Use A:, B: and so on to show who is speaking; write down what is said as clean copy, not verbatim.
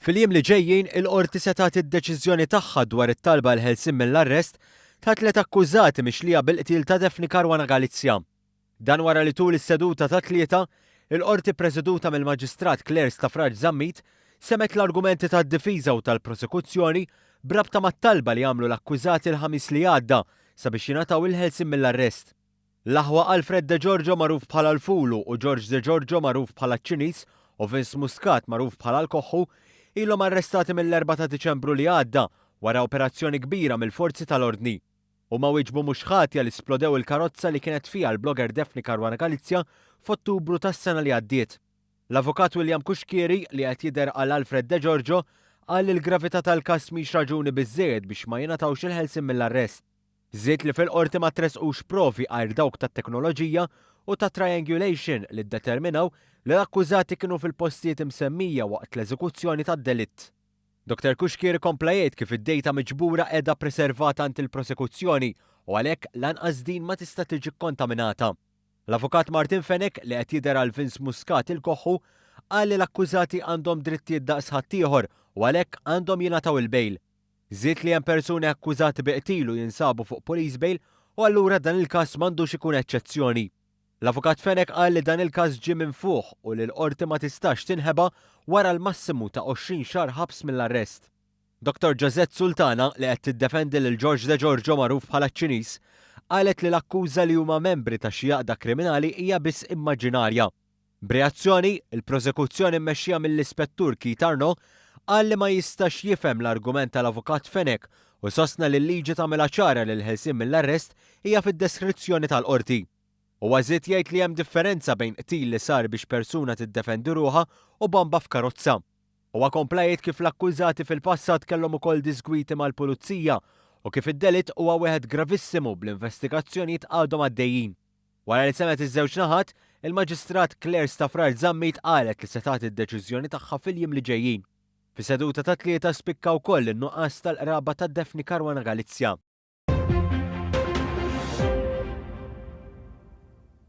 A: Fil-jiem li ġejjin il-qorti se tagħti d-deċiżjoni tagħha dwar it-talba l-ħelsien mill-arrest ta' 3 akkużati mixlija bil-qtil ta' Daphne Caruana Galizia. Dan wara li tul is-seduta ta' tlieta, il-qorti preżeduta mill-Maġistrat Claire Staffraġ Żammit semet l-argumenti tad-difiża u tal-prosekuzzjoni brabta mat-talba li għamlu l-akkużati l-ħamis li għadda sabiex jingħataw il-ħelsien mill-arrest. L-aħwa Alfred De Giorgio magħruf bħala l-Fulu u George De Giorgio magħruf bħala ċ-Ċiniż u Vince Muscat magħruf bħala l-Koħħu ilhom arrestati mill-4 ta' Diċembru li għadda wara operazzjoni kbira mill-forzi tal-ordni. Huma wieġbu mhux ħatja li splodew il-karozza li kienet fiha l-blogger Daphne Caruana Galizia f'Ottubru tas-sena li għaddiet. L-avukat William Kuxkieri li qed jidher għal Alfred De Giorgio qal li l-gravità tal-każ mhix raġuni biżżejjed biex ma jingħatawx il-ħelsien mill-arrest. Żied li fil-qorti ma tresqux provi għajr dawk tat-teknoloġija u ta' triangulation li ddeterminaw li l-akkużati kienu fil-postijiet imsemmija waqt l-eżekuzzjoni tad-delitt. Dr. Kuxkieri kompla jgħid kif id-dejta miġbura qiegħda preservata ant il-prosekuzzjoni u għalhekk lanqas din ma tista' tiġi kontaminata. L-avukat Martin Fenek li qed jidher għal Vince Muscat il-Koħħu qal li l-akkużati għandhom drittijiet daqs ħaddieħor u għalhekk għandhom jingħataw il-bejl. Żied li hemm persuni akkużati biqtilu jinsabu fuq police bail u allura dan il-każ m'għandux ikun eċċezzjoni. L-avukat Fenek qal li dan il-każ ġie minn fuq u li l-qorti ma tistax tinħeba wara l-massimu ta' 20 xahar ħabs mill-arrest. Dr. Josette Sultana li qed tiddefendi lil George De Giorgio magħruf bħala ċ-Ċiniż qalet li l-akkuża li huma membri ta' xi għaqda kriminali hija biss immaġinarja. B'reazzjoni, il-prosekuzzjoni mmexxija mill-ispettur Keith Arno qal li ma jistax jifhem l-argument tal-avukat Fenek u sostna li l-liġi tagħmilha ċara li l-ħelsien mill-arrest hija fid-deskrizzjoni tal-qorti. U għażiet jgħid li hemm differenza bejn qtil li sar biex persuna tiddefendi ruħha u bomba f'karozza. Huwa kompla jgħid kif l-akkużati fil-passat kellhom ukoll disgwiti mal-pulizija u kif id-delitt huwa wieħed gravissimu bl-investigazzjonijiet għadhom għaddejjin. Wara li semet iż-żewġ naħat, il-Maġistrat Claire Staffraġ Żammit qalet li se tagħti d-deċiżjoni tagħha fil-jiem li ġejjin. Fis-seduta ta' tlieta spikka wkoll in-nuqqas tal-qraba ta' Daphne Caruana Galizia.